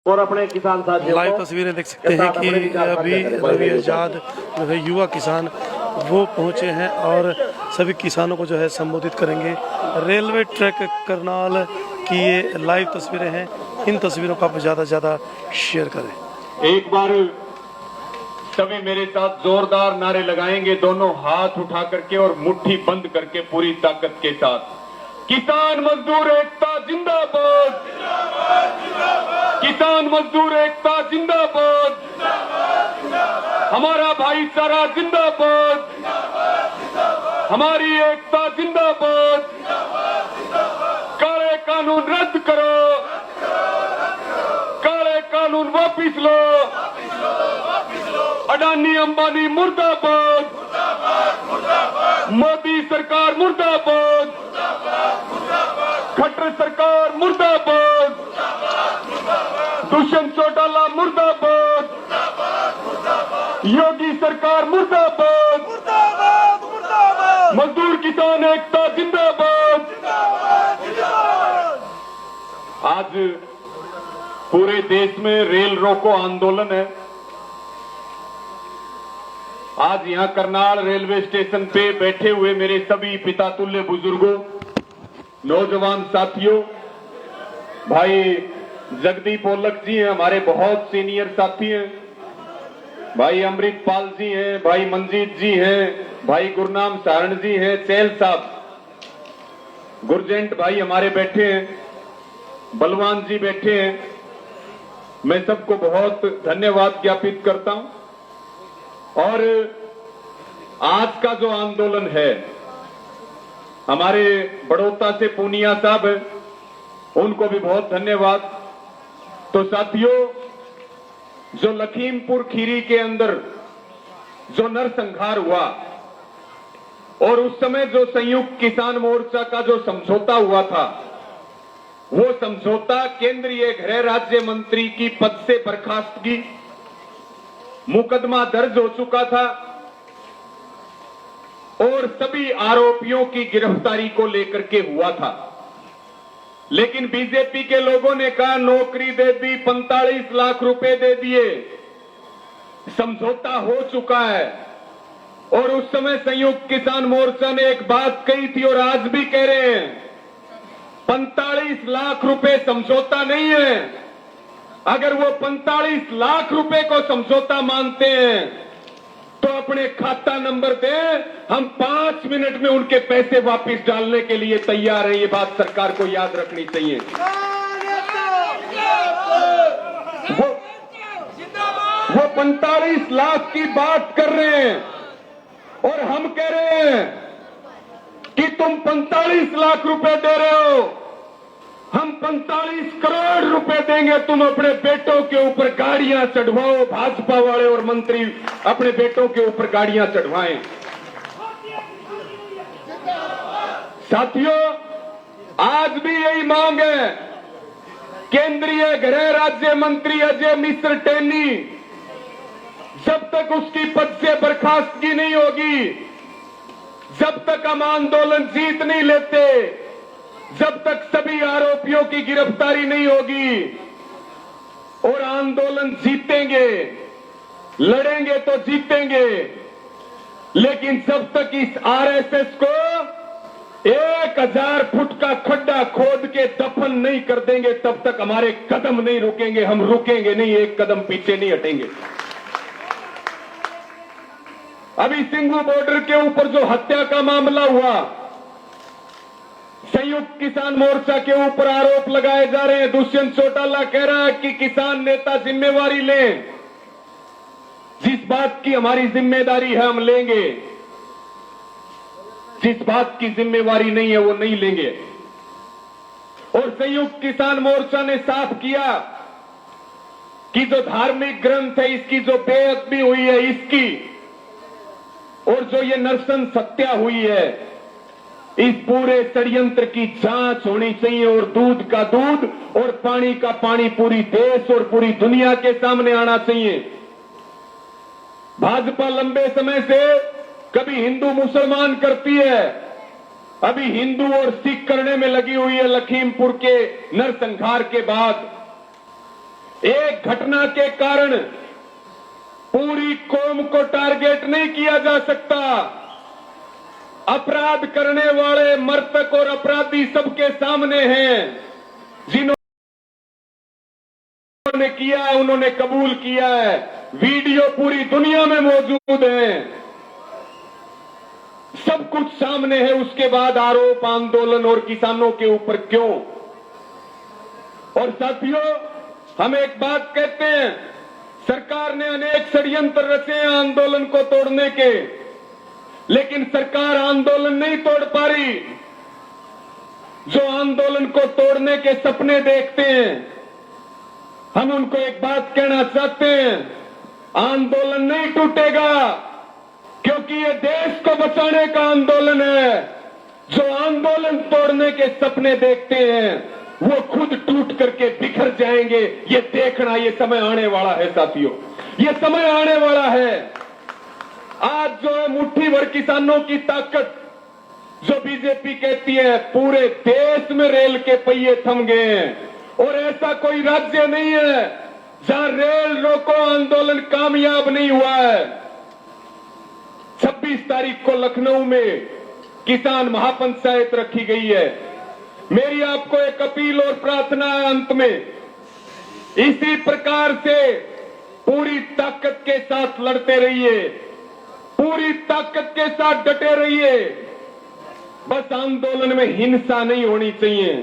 और अपने किसान साथियों लाइव तस्वीरें देख सकते हैं कि अभी रवि आजाद जो है युवा किसान वो पहुंचे हैं और सभी किसानों को जो है संबोधित करेंगे। रेलवे ट्रैक करनाल की ये लाइव तस्वीरें हैं, इन तस्वीरों को आप ज़्यादा से ज़्यादा शेयर करें। एक बार सभी मेरे साथ जोरदार नारे लगाएंगे, दोनों हाथ उठा करके और मुट्ठी बंद करके पूरी ताकत के साथ। किसान मजदूर एकता जिंदाबाद, किसान मजदूर एकता जिंदाबाद, हमारा भाईचारा जिंदाबाद, हमारी एकता जिंदाबाद। काले कानून रद्द करो, काले कानून वापिस लो, अडानी अंबानी मुर्दाबाद, मोदी सरकार मुर्दाबाद, खट्टर सरकार मुर्दाबाद, दुष्यंत चौटाला मुर्दाबाद, योगी सरकार मुर्दाबाद, मजदूर किसान एकता जिंदाबाद। आज पूरे देश में रेल रोको आंदोलन है। आज यहां करनाल रेलवे स्टेशन पे बैठे हुए मेरे सभी पिता तुल्य बुजुर्गों, नौजवान साथियों, भाई जगदीप ओलख जी हैं, हमारे बहुत सीनियर साथी हैं, भाई अमृतपाल जी हैं, भाई मंजीत जी हैं, भाई गुरनाम सारण जी हैं, चैल साहब, गुरजेंट भाई हमारे बैठे हैं, बलवान जी बैठे हैं। मैं सबको बहुत धन्यवाद ज्ञापित करता हूं। और आज का जो आंदोलन है, हमारे बड़ौदा से पूनिया साहब हैं, उनको भी बहुत धन्यवाद। तो साथियों, जो लखीमपुर खीरी के अंदर जो नरसंहार हुआ और उस समय जो संयुक्त किसान मोर्चा का जो समझौता हुआ था, वो समझौता केंद्रीय गृह राज्य मंत्री की पद से बर्खास्तगी, मुकदमा दर्ज हो चुका था और सभी आरोपियों की गिरफ्तारी को लेकर के हुआ था। लेकिन बीजेपी के लोगों ने कहा नौकरी दे दी, 45 लाख रुपए दे दिए, समझौता हो चुका है। और उस समय संयुक्त किसान मोर्चा ने एक बात कही थी और आज भी कह रहे हैं, 45 लाख रुपए समझौता नहीं है। अगर वो 45 लाख रुपए को समझौता मानते हैं तो अपने खाता नंबर दें, हम 5 मिनट में उनके पैसे वापस डालने के लिए तैयार हैं। ये बात सरकार को याद रखनी चाहिए। वो 45 लाख की बात कर रहे हैं और हम कह रहे हैं कि तुम 45 लाख रुपए दे रहे हो, हम 45 करोड़ रुपए देंगे, तुम अपने बेटों के ऊपर गाड़ियां चढ़वाओ। भाजपा वाले और मंत्री अपने बेटों के ऊपर गाड़ियां चढ़वाएं। साथियों, आज भी यही मांग है। केंद्रीय गृह राज्य मंत्री अजय मिश्र टेनी, जब तक उसकी पद से बर्खास्तगी नहीं होगी, जब तक हम आंदोलन जीत नहीं लेते, जब तक सभी आरोपियों की गिरफ्तारी नहीं होगी और आंदोलन जीतेंगे, लड़ेंगे तो जीतेंगे, लेकिन जब तक इस आरएसएस को 1000 फुट का खड्डा खोद के दफन नहीं कर देंगे, तब तक हमारे कदम नहीं रुकेंगे। हम रुकेंगे नहीं, एक कदम पीछे नहीं हटेंगे। अभी सिंघू बॉर्डर के ऊपर जो हत्या का मामला हुआ, संयुक्त किसान मोर्चा के ऊपर आरोप लगाए जा रहे हैं। दुष्यंत चौटाला कह रहा है कि किसान नेता जिम्मेवारी लें। जिस बात की हमारी जिम्मेदारी है हम लेंगे, जिस बात की जिम्मेवारी नहीं है वो नहीं लेंगे। और संयुक्त किसान मोर्चा ने साफ किया कि जो धार्मिक ग्रंथ है, इसकी जो बेअदबी हुई है इसकी, और जो ये नरसंस हत्या हुई है, इस पूरे षड्यंत्र की जांच होनी चाहिए और दूध का दूध और पानी का पानी पूरी देश और पूरी दुनिया के सामने आना चाहिए। भाजपा लंबे समय से कभी हिंदू मुसलमान करती है, अभी हिंदू और सिख करने में लगी हुई है। लखीमपुर के नरसंहार के बाद एक घटना के कारण पूरी कौम को टारगेट नहीं किया जा सकता। अपराध करने वाले मृतक और अपराधी सबके सामने हैं। जिन्होंने किया है उन्होंने कबूल किया है। वीडियो पूरी दुनिया में मौजूद है, सब कुछ सामने है। उसके बाद आरोप आंदोलन और किसानों के ऊपर क्यों? और साथियों, हम एक बात कहते हैं, सरकार ने अनेक षड्यंत्र रचे हैं आंदोलन को तोड़ने के, लेकिन सरकार आंदोलन नहीं तोड़ पा रही। जो आंदोलन को तोड़ने के सपने देखते हैं, हम उनको एक बात कहना चाहते हैं, आंदोलन नहीं टूटेगा, क्योंकि ये देश को बचाने का आंदोलन है। जो आंदोलन तोड़ने के सपने देखते हैं वो खुद टूट करके बिखर जाएंगे। ये देखना, ये समय आने वाला है साथियों, ये समय आने वाला है। आज जो मुट्ठी भर किसानों की ताकत, जो बीजेपी कहती है, पूरे देश में रेल के पहिए थम गए हैं। और ऐसा कोई राज्य नहीं है जहां रेल रोको आंदोलन कामयाब नहीं हुआ है। 26 तारीख को लखनऊ में किसान महापंचायत रखी गई है। मेरी आपको एक अपील और प्रार्थना है अंत में, इसी प्रकार से पूरी ताकत के साथ लड़ते रहिए, पूरी ताकत के साथ डटे रहिए। बस आंदोलन में हिंसा नहीं होनी चाहिए।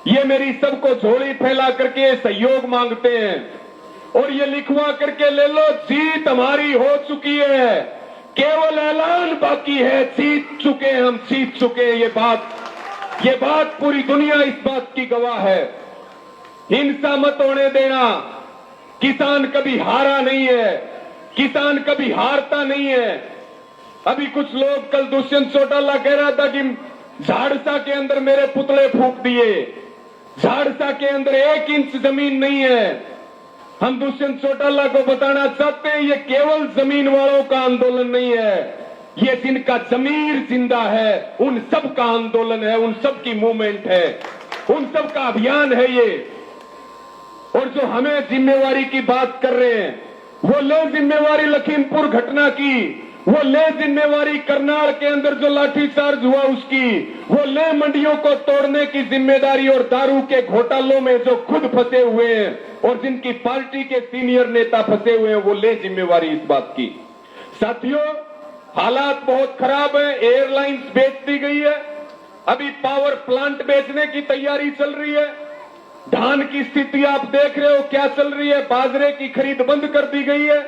ये मेरी सबको झोली फैला करके सहयोग मांगते हैं और ये लिखवा करके ले लो, जीत हमारी हो चुकी है, केवल ऐलान बाकी है, जीत चुके हम, जीत चुके। ये बात पूरी दुनिया इस बात की गवाह है। हिंसा मत होने देना। किसान कभी हारा नहीं है, किसान कभी हारता नहीं है। अभी कुछ लोग, कल दुष्यंत चौटाला कह रहा था कि झाड़सा के अंदर मेरे पुतले फूंक दिए। झाड़सा के अंदर 1 इंच जमीन नहीं है। हम दुष्यंत चौटाला को बताना चाहते हैं, ये केवल जमीन वालों का आंदोलन नहीं है, ये जिनका जमीर जिंदा है उन सब का आंदोलन है, उन सब की मूवमेंट है, उन सब का अभियान है ये। और जो हमें जिम्मेवारी की बात कर रहे हैं, वो ले जिम्मेवारी लखीमपुर घटना की, वो ले जिम्मेवारी करनाल के अंदर जो लाठीचार्ज हुआ उसकी, वो ले मंडियों को तोड़ने की जिम्मेदारी और दारू के घोटालों में जो खुद फंसे हुए हैं और जिनकी पार्टी के सीनियर नेता फंसे हुए हैं, वो ले जिम्मेवारी इस बात की। साथियों, हालात बहुत खराब है। एयरलाइंस बेच दी गई है, अभी पावर प्लांट बेचने की तैयारी चल रही है। धान की स्थिति आप देख रहे हो क्या चल रही है, बाजरे की खरीद बंद कर दी गई है,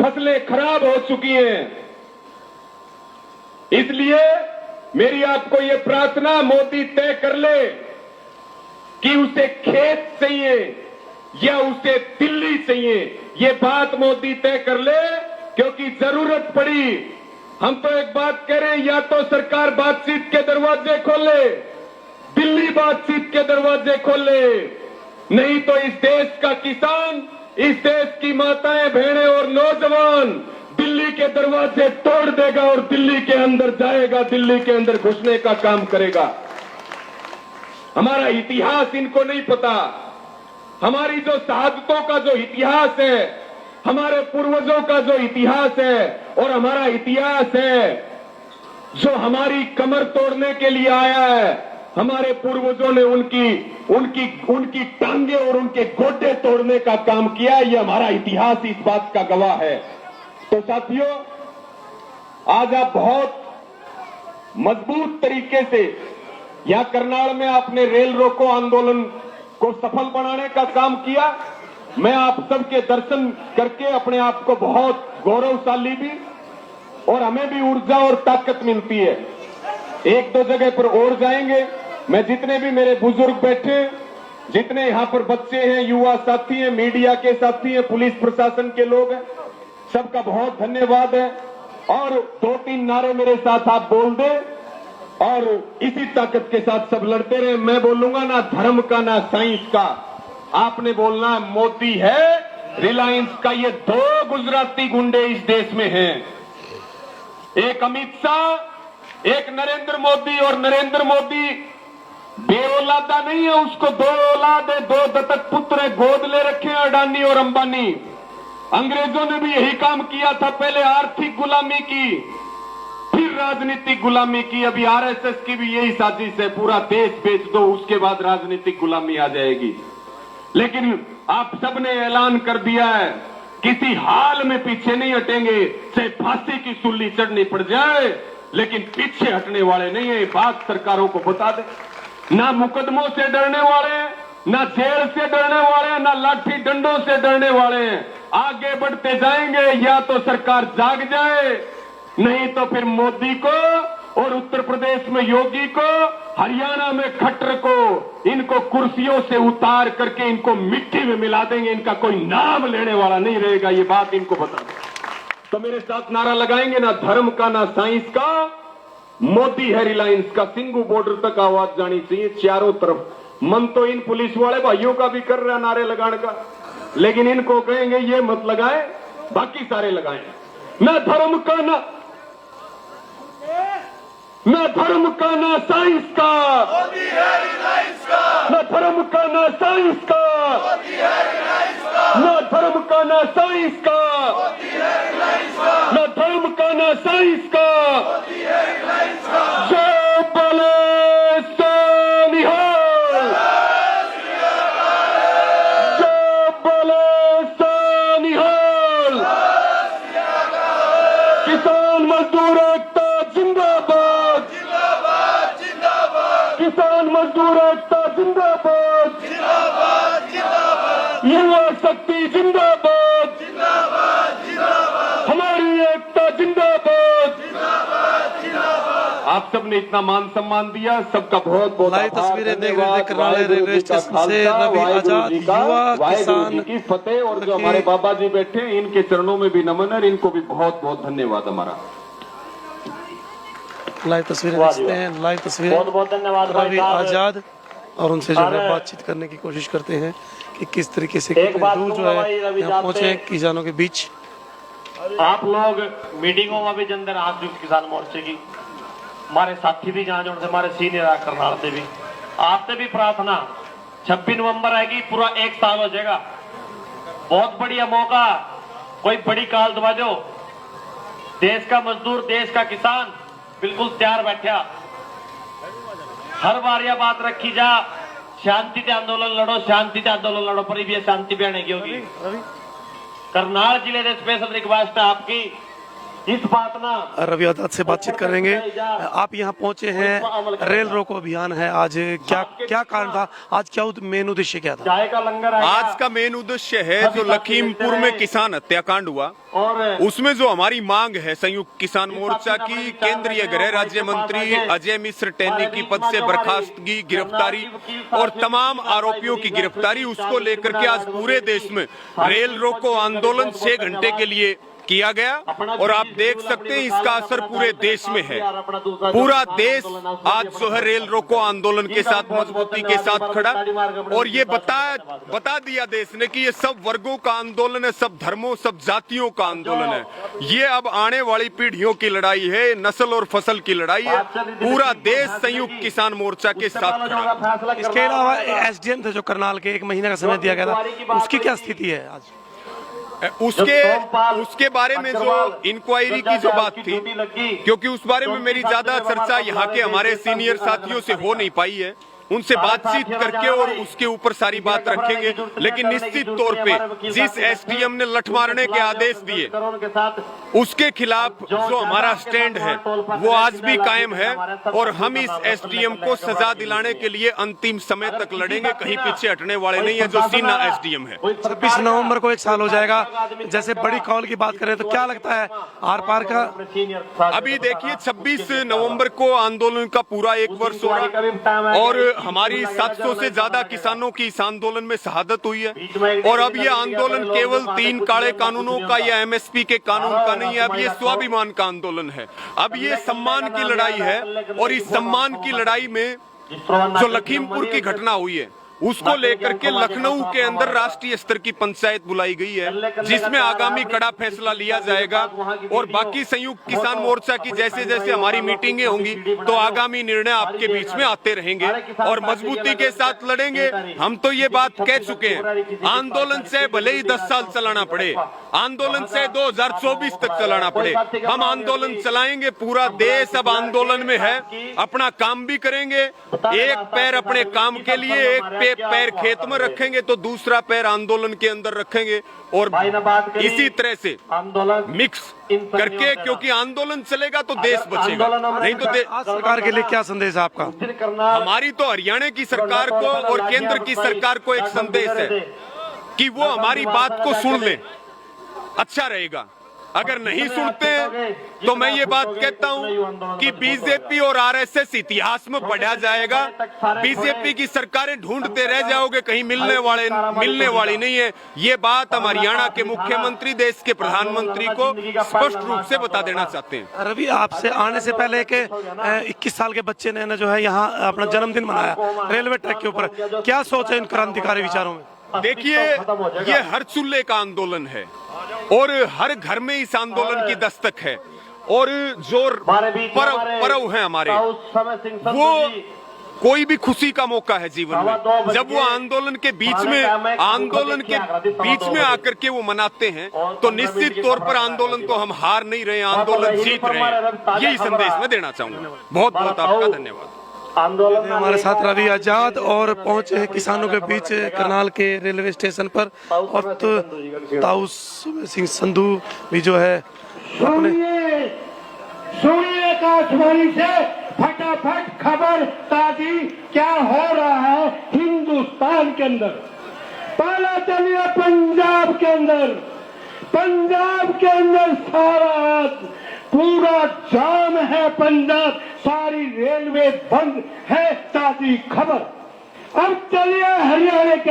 फसलें खराब हो चुकी हैं। इसलिए मेरी आपको यह प्रार्थना, मोदी तय कर ले कि उसे खेत चाहिए या उसे दिल्ली चाहिए। ये बात मोदी तय कर ले, क्योंकि जरूरत पड़ी। हम तो एक बात कह रहे हैं, या तो सरकार बातचीत के दरवाजे खोले, दिल्ली बातचीत के दरवाजे खोले, नहीं तो इस देश का किसान, इस देश की माताएं, बहनें और नौजवान दिल्ली के दरवाजे तोड़ देगा और दिल्ली के अंदर जाएगा, दिल्ली के अंदर घुसने का काम करेगा। हमारा इतिहास इनको नहीं पता। हमारी जो शहादतों का जो इतिहास है, हमारे पूर्वजों का जो इतिहास है और हमारा इतिहास है जो हमारी कमर तोड़ने के लिए आया है, हमारे पूर्वजों ने उनकी टांगे और उनके गोडे तोड़ने का काम किया है। ये हमारा इतिहास इस बात का गवाह है। तो साथियों, आज आप बहुत मजबूत तरीके से यहां करनाल में आपने रेल रोको आंदोलन को सफल बनाने का काम किया। मैं आप सबके दर्शन करके अपने आप को बहुत गौरवशाली भी, और हमें भी ऊर्जा और ताकत मिलती है। 1-2 जगह पर और जाएंगे। मैं जितने भी मेरे बुजुर्ग बैठे, जितने यहाँ पर बच्चे हैं, युवा साथी हैं, मीडिया के साथी हैं, पुलिस प्रशासन के लोग हैं, सबका बहुत धन्यवाद है। और 2-3 नारे मेरे साथ आप बोल दें और इसी ताकत के साथ सब लड़ते रहे। मैं बोलूंगा ना धर्म का ना साइंस का, आपने बोलना मोदी है, रिलायंस का। ये 2 गुजराती गुंडे इस देश में हैं, एक अमित शाह, एक नरेंद्र मोदी। और नरेंद्र मोदी बेऔलादा नहीं है, उसको 2 औलाद है, 2 दत्तक पुत्र है, गोद ले रखे हैं अडानी और अंबानी। अंग्रेजों ने भी यही काम किया था, पहले आर्थिक गुलामी की, फिर राजनीतिक गुलामी की। अभी आरएसएस की भी यही साजिश है, पूरा देश बेच दो, उसके बाद राजनीतिक गुलामी आ जाएगी। लेकिन आप सबने ऐलान कर दिया है, किसी हाल में पीछे नहीं हटेंगे, चाहे फांसी की सूली चढ़नी पड़ जाए, लेकिन पीछे हटने वाले नहीं है। बात सरकारों को बता दे। ना मुकदमों से डरने वाले हैं, ना जेल से डरने वाले हैं, ना लाठी डंडों से डरने वाले हैं। आगे बढ़ते जाएंगे, या तो सरकार जाग जाए, नहीं तो फिर मोदी को और उत्तर प्रदेश में योगी को, हरियाणा में खट्टर को, इनको कुर्सियों से उतार करके इनको मिट्टी में मिला देंगे। इनका कोई नाम लेने वाला नहीं रहेगा, ये बात इनको बता दो। तो मेरे साथ नारा लगाएंगे, ना धर्म का ना साइंस का, मोदी है रिलायंस का। सिंगू बॉर्डर तक आवाज जानी चाहिए चारों तरफ। मन तो इन पुलिस वाले भाइयों का भी कर रहा है नारे लगाने का, लेकिन इनको कहेंगे ये मत लगाए, बाकी सारे लगाएं। ना धर्म का ना धर्म का ना साइंस का, ना धर्म का ना साइंस का, ना धर्म का ना साइंस का, ना धर्म का ना साइंस का। जय बोले सोनिहाल, जय बोले सोनिहाल। किसान मजदूर एकता जिंदाबाद, किसान मजदूर एकता जिंदाबाद, युवा शक्ति जिंदाबाद, हमारी एकता जिंदाबाद। आप सबने इतना मान सम्मान दिया, सबका बहुत बहुत लाइव तस्वीरें देख रहे थे करनाल रेलवे स्टेशन से रवि आजाद, युवा किसान की फतेह। और जो हमारे बाबा जी बैठे हैं, इनके चरणों में भी नमन है, इनको भी बहुत बहुत धन्यवाद हमारा। लाइव तस्वीरें देखते हैं, लाइव तस्वीरें बहुत बहुत धन्यवाद रवि आजाद, और उनसे जो है बातचीत करने की कोशिश करते हैं कि किस तरीके से एक बात दूर जो कहूंगा है भाई रवि यहाँ साहब पहुंचे से। किसानों के बीच। आप लोग मीटिंगों में भी जनता हाथ जुट किसान मोर्चे की, हमारे साथी भी जहाँ जो हमारे सीनियर करनाल से भी, आपसे भी प्रार्थना, 26 नवंबर आएगी, पूरा 1 साल हो जाएगा। बहुत बढ़िया मौका, कोई बड़ी काल दबाजो, देश का मजदूर, देश का किसान बिल्कुल तैयार बैठा। हर बार यह बात रखी जा, शांति से आंदोलन लड़ो, शांति से आंदोलन लड़ो, पर ये शांति भी आने की होगी। करनाल जिले से स्पेशल रिक्वेस्ट है आपकी, इस बात ना रवि आजाद से बातचीत करेंगे। आप यहाँ पहुंचे हैं, रेल रोको अभियान है आज, क्या कारण था आज, क्या मेन उद्देश्य क्या था? चाय का लंगर आएगा। आज का मेन उद्देश्य है जो लखीमपुर में किसान हत्याकांड हुआ, और उसमें जो हमारी मांग है संयुक्त किसान मोर्चा की, केंद्रीय गृह राज्य मंत्री अजय मिश्र टेनी की पद से बर्खास्तगी, गिरफ्तारी और तमाम आरोपियों की गिरफ्तारी, उसको लेकर के आज पूरे देश में रेल रोको आंदोलन 6 घंटे के लिए किया गया। और आप देख सकते हैं इसका असर पूरे देश में है। पूरा देश आज जो है रेल रोको आंदोलन के साथ मजबूती के साथ खड़ा, और ये बता दिया देश ने कि ये सब वर्गों का आंदोलन है, सब धर्मों, सब जातियों का आंदोलन है। ये अब आने वाली पीढ़ियों की लड़ाई है, नस्ल और फसल की लड़ाई है। पूरा देश संयुक्त किसान मोर्चा के साथ खड़ा। इसके अलावा एसडीएम थे जो करनाल के, 1 महीने का समय दिया गया था, उसकी क्या स्थिति है आज? उसके बारे में जो इंक्वायरी की जो बात थी, क्योंकि उस बारे में मेरी ज्यादा चर्चा यहाँ के हमारे सीनियर साथियों से हो नहीं पाई है, उनसे बातचीत करके और उसके ऊपर सारी बात रखेंगे। लेकिन निश्चित तौर पे जिस एसडीएम ने लठ मारने के आदेश दिए, उसके खिलाफ जो हमारा स्टैंड है वो आज भी कायम है, और हम इस एसडीएम को सजा दिलाने के लिए अंतिम समय तक लड़ेंगे, कहीं पीछे हटने वाले नहीं है। जो सीना एसडीएम है, 26 नवंबर को 1 साल हो जाएगा। जैसे बड़ी कॉल की बात करें तो क्या लगता है आर पार का? अभी देखिए 26 नवंबर को आंदोलन का पूरा 1 वर्ष हो रहा है, और हमारी 700 से ज्यादा किसानों की इस आंदोलन में शहादत हुई है। और अब ये आंदोलन केवल 3 काले कानूनों का या एमएसपी के कानून का नहीं है, अब ये स्वाभिमान का आंदोलन है। अब ये सम्मान की लड़ाई है, और इस सम्मान की लड़ाई में जो लखीमपुर की घटना हुई है उसको लेकर के लखनऊ के अंदर राष्ट्रीय स्तर की पंचायत बुलाई गई है, जिसमें आगामी कड़ा फैसला लिया जाएगा। और बाकी संयुक्त किसान मोर्चा की जैसे जैसे हमारी मीटिंगें होंगी तो आगामी निर्णय आपके बीच में आते रहेंगे और मजबूती के साथ लड़ेंगे। हम तो ये बात कह चुके हैं, आंदोलन से भले ही 10 साल चलाना पड़े, आंदोलन से 2024 तक चलाना पड़े, हम आंदोलन चलाएंगे। पूरा देश अब आंदोलन में है, अपना काम भी करेंगे। एक पैर अपने काम के लिए, एक पैर खेत में रखेंगे तो दूसरा पैर आंदोलन के अंदर रखेंगे और इसी तरह से मिक्स करके, क्योंकि आंदोलन चलेगा तो देश बचेगा, नहीं तो सरकार के लिए क्या संदेश है आपका? हमारी तो हरियाणा की सरकार को और केंद्र की सरकार को एक संदेश है कि वो हमारी बात को सुन ले, अच्छा रहेगा। अगर नहीं सुनते हैं तो मैं ये बात कहता हूं कि बीजेपी और आरएसएस इतिहास में पढ़ा जाएगा। बीजेपी की सरकारें ढूंढते रह जाओगे, कहीं मिलने वाली नहीं है। ये बात हम हरियाणा के मुख्यमंत्री, देश के प्रधानमंत्री को स्पष्ट रूप से बता देना चाहते हैं। रवि, आपसे आने से पहले के 21 साल के बच्चे ने जो है यहाँ अपना जन्मदिन मनाया रेलवे ट्रैक के ऊपर, क्या सोच है इन क्रांतिकारी विचारों में? देखिए, ये हर चूल्हे का आंदोलन है और हर घर में इस आंदोलन की दस्तक है और जो पर्व है हमारे, वो कोई भी खुशी का मौका है जीवन में। जब वो आंदोलन के बीच में आकर के वो मनाते हैं तो निश्चित तौर पर आंदोलन तो हम हार नहीं रहे, आंदोलन जीत रहे हैं। यही संदेश मैं देना चाहूंगा। बहुत बहुत आपका धन्यवाद। हमारे साथ रवि आजाद और पहुंचे हैं किसानों के बीच करनाल के रेलवे स्टेशन पर, और तो ताऊ सिंह संधू भी जो है सुनिए आकाशवाणी से फटाफट खबर ताजी क्या हो रहा है हिंदुस्तान के अंदर। पहला चलिए पंजाब के अंदर सारा पूरा जाम है, पंजाब सारी रेलवे बंद है, ताजी खबर। अब चलिए हरियाणा के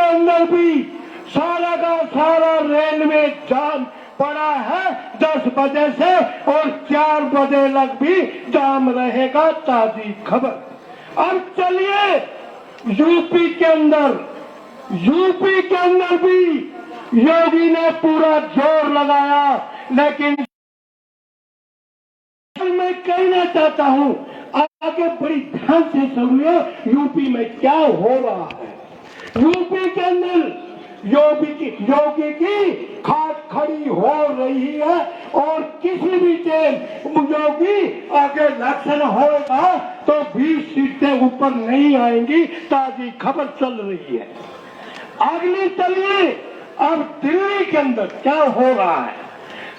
अंदर भी सारा का सारा रेलवे जाम पड़ा है 10 बजे से और 4 बजे तक भी जाम रहेगा, ताजी खबर। अब चलिए यूपी के अंदर भी योगी ने पूरा जोर लगाया, लेकिन मैं कहना चाहता हूं आगे बड़ी ध्यान से सुनिए यूपी में क्या हो रहा है। यूपी के अंदर योगी की खाट खड़ी हो रही है और किसी भी टाइम योगी आगे इलेक्शन होगा तो 20 सीटें ऊपर नहीं आएंगी, ताजी खबर चल रही है। अगली चलिए अब दिल्ली के अंदर क्या हो रहा है।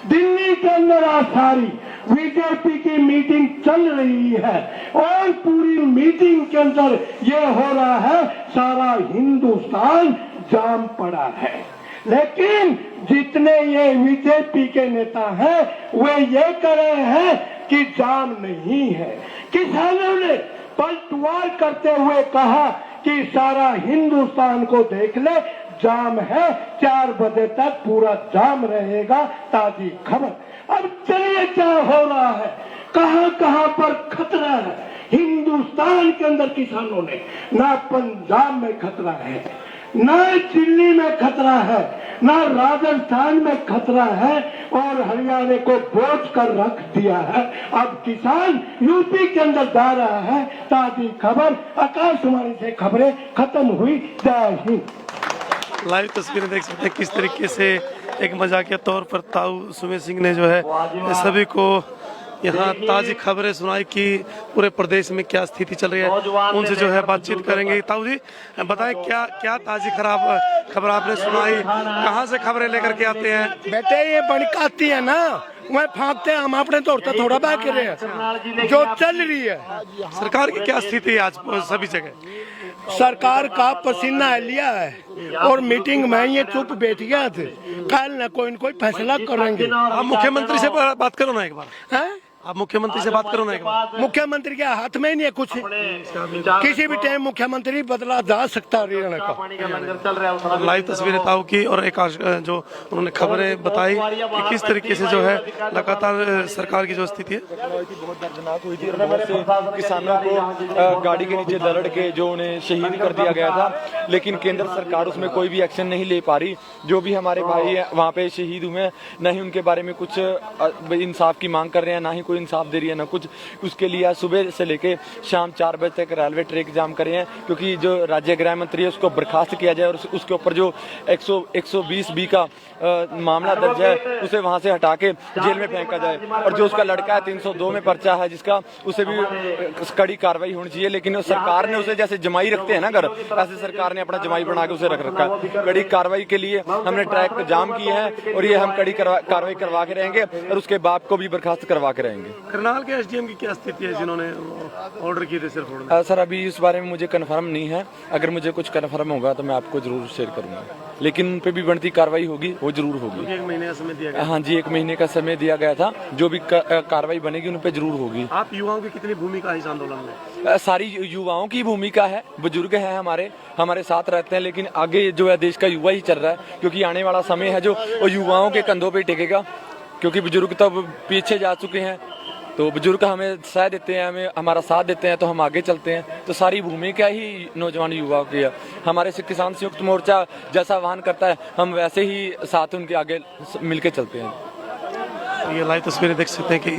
दिल्ली के अंदर आज सारी बीजेपी की मीटिंग चल रही है और पूरी मीटिंग के अंदर ये हो रहा है सारा हिंदुस्तान जाम पड़ा है, लेकिन जितने ये बीजेपी के नेता हैं वे ये कह रहे हैं कि जाम नहीं है। किसानों ने पलटवार करते हुए कहा कि सारा हिंदुस्तान को देख ले, जाम है, 4 बजे तक पूरा जाम रहेगा, ताजी खबर। अब चलिए क्या हो रहा है, कहां पर खतरा है हिंदुस्तान के अंदर। किसानों ने ना पंजाब में खतरा है, ना दिल्ली में खतरा है, ना राजस्थान में खतरा है और हरियाणा को बोझ कर रख दिया है। अब किसान यूपी के अंदर जा रहा है, ताजी खबर। आकाशवाणी से खबरें खत्म हुई। जय हिंद। लाइव तस्वीरें देख सकते हैं किस तरीके से एक मजाकिया तौर पर ताऊ सुमेर सिंह ने जो है सभी को यहाँ ताजी खबरें सुनाई कि पूरे प्रदेश में क्या स्थिति चल रही है। उनसे जो है बातचीत करेंगे। ताऊ जी बताएं क्या ताजी खबर आपने सुनाई, कहाँ से खबरें लेकर के आते हैं? बेटे ये बनकाती है ना, वह फाँकते हैं, हम अपने तौर पर थोड़ा बाकी रहे जो चल रही है। सरकार की क्या स्थिति है आज सभी जगह? सरकार का पसीना लिया है और मीटिंग में ये चुप बैठ गया थे, कल न कोई फैसला करेंगे। आप मुख्यमंत्री से बात करो ना एक बार। आप मुख्यमंत्री से बात करो ना एक बार। मुख्यमंत्री के हाथ में ही नहीं है कुछ, किसी भी टाइम मुख्यमंत्री बदला जा सकता है हरियाणा का। पानी का लंगर चल रहा है उस लाइव तस्वीरें ताऊ की और एक जो उन्होंने खबरें बताई कि किस तरीके से जो है लगातार सरकार की जो स्थिति है बहुत दर्दनाक हुई थी और बहुत से किसानों को गाड़ी के नीचे दरड़ के जो उन्हें शहीद कर दिया गया था, लेकिन केंद्र सरकार उसमें कोई भी एक्शन नहीं ले पा रही। जो भी हमारे भाई वहाँ पे शहीद हुए, न ही उनके बारे में कुछ इंसाफ की मांग कर रहे हैं, ना ही कोई इंसाफ दे रही है, ना कुछ। उसके लिए सुबह से लेके शाम 4 बजे तक रेलवे ट्रैक जाम कर रहे हैं, क्योंकि जो राज्य गृह मंत्री है उसको बर्खास्त किया जाए और उसके ऊपर जो 120B का मामला दर्ज है उसे वहां से हटा के जेल में फेंका जाए। और जो उसका लड़का है 302 में पर्चा है जिसका, उसे भी कड़ी कार्रवाई होनी चाहिए। लेकिन सरकार ने उसे जैसे जमाई रखते हैं ना घर, ऐसे सरकार ने अपना जमाई बना के उसे रख रखा है। कड़ी कार्रवाई के लिए हमने ट्रैक जाम किए हैं और ये हम कड़ी कार्रवाई करवा के रहेंगे और उसके बाप को भी बर्खास्त करवा के रहेंगे। करनाल के एसडीएम की क्या स्थिति है जिन्होंने ऑर्डर किए थे सिर्फ? सर अभी इस बारे में मुझे कंफर्म नहीं है, अगर मुझे कुछ कंफर्म होगा तो मैं आपको जरूर शेयर करूंगा, लेकिन उन पे भी बनती कार्रवाई होगी, वो जरूर होगी। 1 महीने का समय दिया गया। हाँ जी, 1 महीने का समय दिया गया था, जो भी कार्रवाई बनेगी उन पे जरूर होगी। आप युवाओं की कितनी भूमिका है इस आंदोलन में? सारी युवाओं की भूमिका है, बुजुर्ग हैं हमारे साथ रहते हैं, लेकिन आगे जो है देश का युवा ही चल रहा है, क्योंकि आने वाला समय है जो युवाओं के कंधों पे टिकेगा, क्योंकि बुजुर्ग तब पीछे जा चुके हैं। तो बुजुर्ग हमें सह देते हैं, हमें हमारा साथ देते हैं, तो हम आगे चलते हैं। तो सारी भूमिका ही नौजवान युवाओं की है। हमारे से किसान संयुक्त मोर्चा जैसा आह्वान करता है, हम वैसे ही साथ उनके आगे मिलके चलते हैं। ये लाइव तस्वीरें देख सकते हैं कि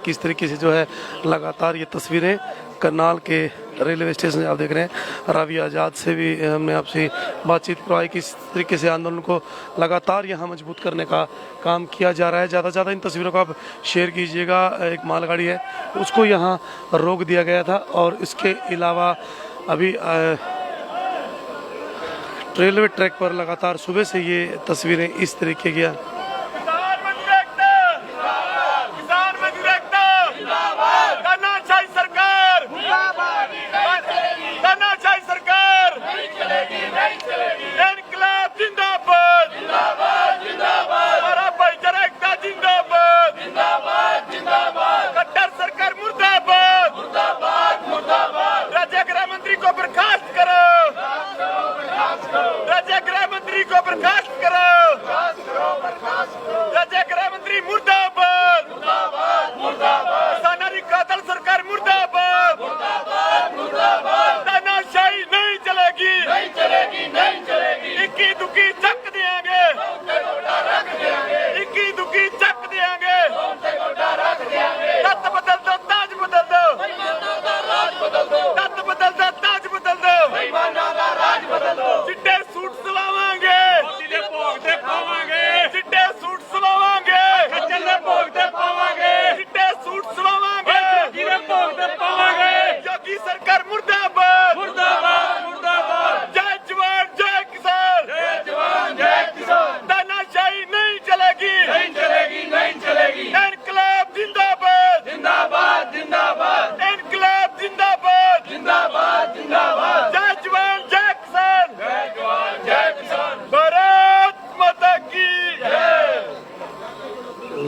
किस तरीके से जो है लगातार ये तस्वीरें करनाल के रेलवे स्टेशन आप देख रहे हैं। रावी आज़ाद से भी हमने आपसे बातचीत करवाई, किस तरीके से आंदोलन को लगातार यहाँ मजबूत करने का काम किया जा रहा है। ज़्यादा से ज़्यादा इन तस्वीरों को आप शेयर कीजिएगा। एक मालगाड़ी है उसको यहाँ रोक दिया गया था और इसके अलावा अभी रेलवे ट्रैक पर लगातार सुबह से ये तस्वीरें इस तरीके की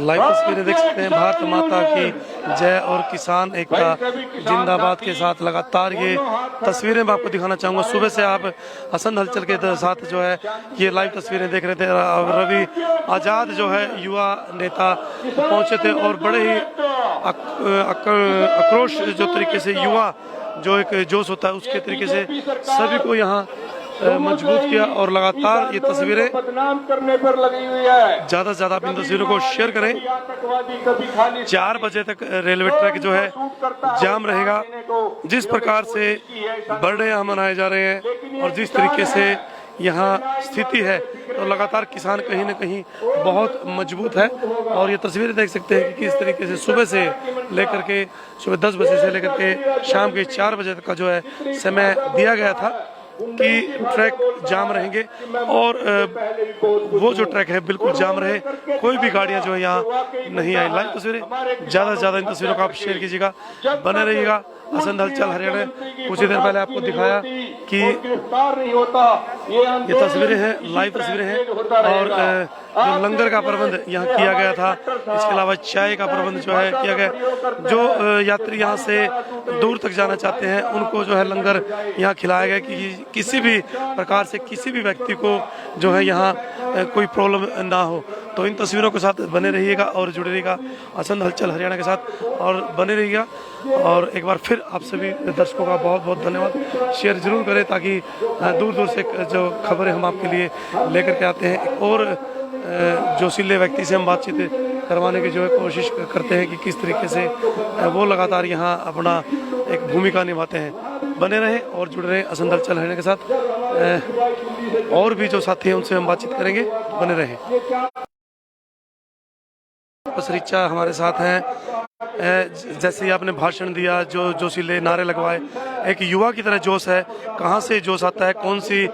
लाइव तस्वीरें देख सकते हैं। भारत माता की जय और किसान एकता जिंदाबाद के साथ लगातार ये तस्वीरें मैं आपको दिखाना चाहूँगा। सुबह से आप हसन हलचल के साथ जो है ये लाइव तस्वीरें देख रहे थे। रवि आज़ाद जो है युवा नेता पहुँचे थे और बड़े ही आक्रोश जो तरीके से युवा जो एक जोश होता है उसके तरीके से सभी को यहाँ मजबूत किया और लगातार ये तस्वीरें बदनाम करने पर लगी हुई है। ज्यादा से ज्यादा आप इन तस्वीरों को शेयर करें। 4 बजे तक रेलवे ट्रैक जो है जाम रहेगा। जिस प्रकार से बर्थडे यहाँ मनाए जा रहे हैं और जिस तरीके से यहाँ स्थिति है तो लगातार किसान कहीं ना कहीं बहुत मजबूत है। और ये तस्वीरें देख सकते हैं कि किस तरीके से सुबह से लेकर के सुबह 10 बजे से लेकर के शाम के 4 बजे तक का जो है समय दिया गया था कि ट्रैक जाम रहेंगे और वो जो ट्रैक है बिल्कुल जाम रहे, कोई भी गाड़ियां जो है यहाँ नहीं आई। लाइव तस्वीरें ज़्यादा से ज़्यादा इन तस्वीरों को आप शेयर कीजिएगा, बने रहिएगा असंध हलचल हरियाणा कुछ ही देर पहले आपको दिखाया कि गिरफ्तार नहीं होता, ये तस्वीरें हैं, लाइव तस्वीरें हैं। और जो लंगर का प्रबंध यहाँ किया गया था, इसके अलावा चाय का प्रबंध जो है किया गया। जो यात्री यहाँ से दूर तक जाना चाहते हैं उनको जो है लंगर यहाँ खिलाया गया कि किसी भी प्रकार से किसी भी व्यक्ति को जो है यहाँ कोई प्रॉब्लम ना हो। तो इन तस्वीरों के साथ बने रहिएगा और जुड़े रहिएगा असंध हलचल हरियाणा के साथ और बने रहिएगा। और एक बार फिर आप सभी दर्शकों का बहुत बहुत धन्यवाद। शेयर जरूर करें ताकि दूर दूर से जो खबरें हम आपके लिए लेकर के आते हैं और जोशीले व्यक्ति से हम बातचीत करवाने की जो है कोशिश करते हैं कि किस तरीके से वो लगातार यहाँ अपना एक भूमिका निभाते हैं। बने रहें और जुड़े रहें असंध हलचल हरियाणा के साथ। और भी जो साथी हैं उनसे हम बातचीत करेंगे, बने रहें। रिचा हमारे साथ हैं। जैसे ही आपने भाषण दिया, जो जोशीले नारे लगवाए, एक युवा की तरह जोश है। कहाँ से जोश आता है, कौन सी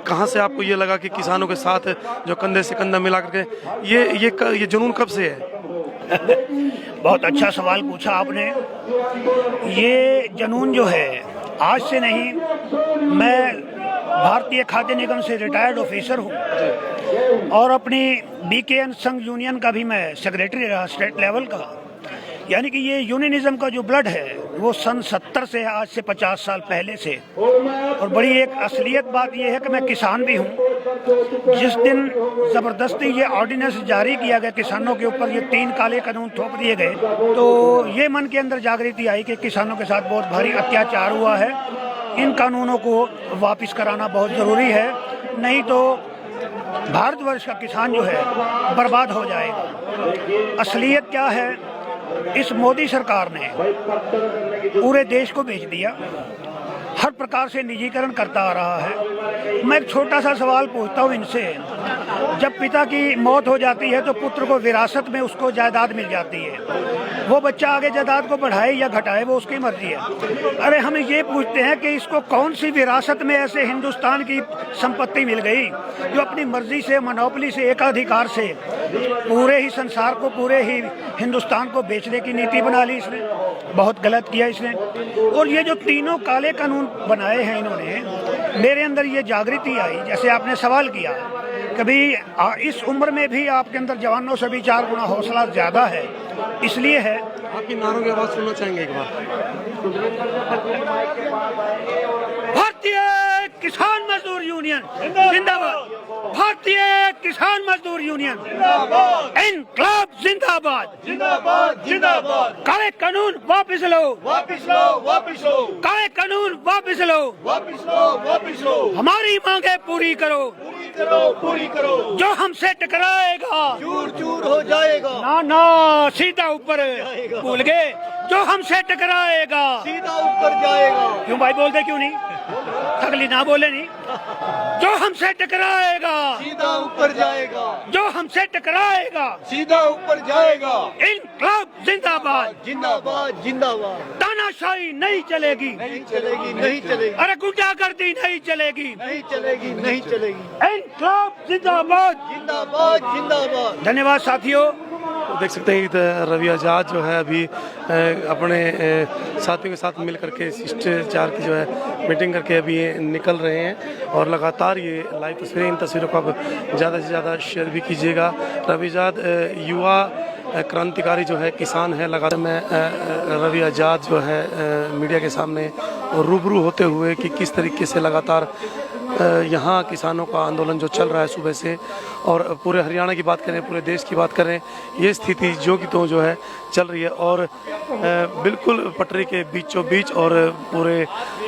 कहाँ से आपको ये लगा कि किसानों के साथ जो कंधे से कंधा मिला करके ये जुनून कब से है? बहुत अच्छा सवाल पूछा आपने। ये जुनून जो है आज से नहीं, मैं भारतीय खाद्य निगम से रिटायर्ड ऑफिसर हूँ और अपनी बीकेएन संघ यूनियन का भी मैं सेक्रेटरी रहा स्टेट लेवल का। यानी कि ये यूनियनिज्म का जो ब्लड है वो सन 70 से आज से 50 साल पहले से। और बड़ी एक असलियत बात यह है कि मैं किसान भी हूँ। जिस दिन जबरदस्ती ये ऑर्डिनेंस जारी किया गया किसानों के ऊपर, ये 3 काले कानून थोप दिए गए, तो ये मन के अंदर जागृति आई कि किसानों के साथ बहुत भारी अत्याचार हुआ है। इन कानूनों को वापस कराना बहुत ज़रूरी है, नहीं तो भारतवर्ष का किसान जो है बर्बाद हो जाएगा। असलियत क्या है, इस मोदी सरकार ने पूरे देश को बेच दिया, हर प्रकार से निजीकरण करता आ रहा है। मैं एक छोटा सा सवाल पूछता हूँ इनसे, जब पिता की मौत हो जाती है तो पुत्र को विरासत में उसको जायदाद मिल जाती है, वो बच्चा आगे जायदाद को बढ़ाए या घटाए वो उसकी मर्जी है। अरे हम ये पूछते हैं कि इसको कौन सी विरासत में ऐसे हिंदुस्तान की संपत्ति मिल गई जो अपनी मर्जी से, मोनोपोली से, एकाधिकार से पूरे ही संसार को, पूरे ही हिंदुस्तान को बेचने की नीति बना ली इसने। बहुत गलत किया इसने। और ये जो तीनों काले कानून बनाए हैं इन्होंने, मेरे अंदर ये जागृति आई, जैसे आपने सवाल किया, कभी इस उम्र में भी आपके अंदर जवानों से भी 4 गुना हौसला ज्यादा है। इसलिए है, आपकी नारों की आवाज सुनना चाहेंगे एक बार। भारतीय किसान मजदूर यूनियन जिंदाबाद, भारतीय किसान मजदूर यूनियन इनकलाब जिंदाबाद, जिंदाबाद जिंदाबाद। काले कानून वापस लो, वापिस लो, वापिस लो, काले कानून वापस लो, वापिस लो, वापिस लो। हमारी मांगे पूरी करो, पूरी करो, पूरी करो। जो हमसे टकराएगा चूर चूर हो जाएगा, ना ना सीधा ऊपर भूल गए, जो हमसे टकराएगा सीधा ऊपर जाएगा। क्यों भाई बोलते क्यों नहीं, अगली ना बोले नहीं। जो हमसे टकराएगा सीधा ऊपर जाएगा, जो हमसे टकराएगा सीधा ऊपर जाएगा। इनकलाब जिंदाबाद, जिंदाबाद जिंदाबाद। तानाशाही नहीं चलेगी, नहीं चलेगी, नहीं चलेगी, अरे गुंडागर्दी नहीं चलेगी, नहीं चलेगी, नहीं चलेगी। इनकलाब जिंदाबाद, जिंदाबाद जिंदाबाद। धन्यवाद साथियों। तो देख सकते हैं कि रवि आजाद जो है अभी अपने साथियों के साथ मिल करके शिष्टाचार की जो है मीटिंग करके अभी निकल रहे हैं और लगातार ये लाइव तस्वीरें, इन तस्वीरों को आप ज़्यादा से ज़्यादा शेयर भी कीजिएगा। रवि आजाद युवा क्रांतिकारी जो है, किसान है। लगातार मैं रवि आजाद जो है मीडिया के सामने रूबरू होते हुए कि किस तरीके से लगातार यहाँ किसानों का आंदोलन जो चल रहा है सुबह से, और पूरे हरियाणा की बात करें, पूरे देश की बात करें, ये स्थिति जो कि तो जो है चल रही है। और बिल्कुल पटरी के बीचों बीच और पूरे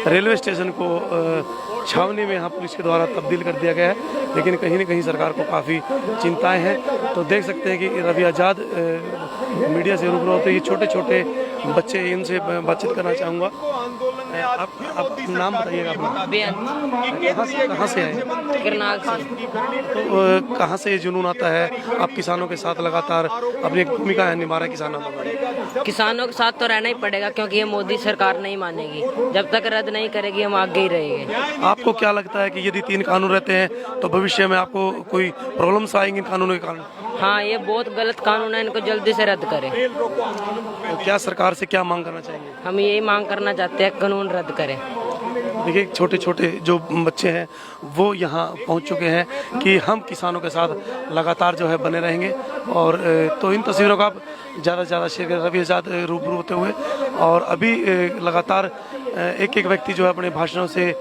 रेलवे स्टेशन को छावनी में यहाँ पुलिस के द्वारा तब्दील कर दिया गया है, लेकिन कहीं न कहीं सरकार को काफ़ी चिंताएं हैं। तो देख सकते हैं कि रवि आजाद मीडिया से रूबरू होते, ये छोटे छोटे बच्चे, इनसे बातचीत करना चाहूँगा। आप नाम बताइएगा अपना, कहाँ से आए? करनाल से। तो कहाँ से ये जुनून आता है, आप किसानों के साथ लगातार अपनी एक भूमिका है निभा रहे किसानों को? किसानों के साथ तो रहना ही पड़ेगा, क्योंकि ये मोदी सरकार नहीं मानेगी। जब तक रद्द नहीं करेगी हम आगे ही रहेंगे। आपको क्या लगता है कि यदि 3 कानून रहते हैं तो भविष्य में आपको कोई प्रॉब्लम्स आएंगी इन कानूनों के कारण? हाँ, ये बहुत गलत कानून है, इनको जल्दी से रद्द करें। तो क्या सरकार से क्या मांग करना चाहिए? हम यही मांग करना चाहते हैं, कानून रद्द करें। देखिए छोटे छोटे जो बच्चे हैं वो यहाँ पहुँच चुके हैं कि हम किसानों के साथ लगातार जो है बने रहेंगे। और तो इन तस्वीरों का आप ज़्यादा से ज़्यादा शेयर करें रवि आज़ाद रूबरू होते हुए। और अभी लगातार एक एक व्यक्ति जो है अपने भाषणों से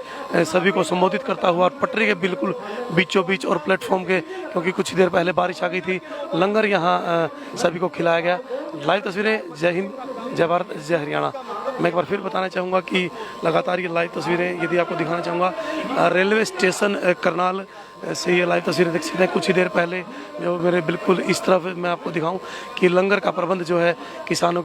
सभी को संबोधित करता हुआ और पटरी के बिल्कुल बीचों बीच और प्लेटफॉर्म के, क्योंकि कुछ देर पहले बारिश आ गई थी, लंगर यहाँ सभी को खिलाया गया। लाइव तस्वीरें, जय हिंद, जय भारत, जय हरियाणा। मैं एक बार फिर बताना चाहूँगा कि लगातार ये लाइव तस्वीरें यदि आपको दिखाना चाहूँगा रेलवे स्टेशन करनाल से ये लाइव तस्वीरें देख सकते हैं। कुछ ही देर पहले जो मेरे बिल्कुल इस तरफ मैं आपको दिखाऊं कि लंगर का प्रबंध जो है किसानों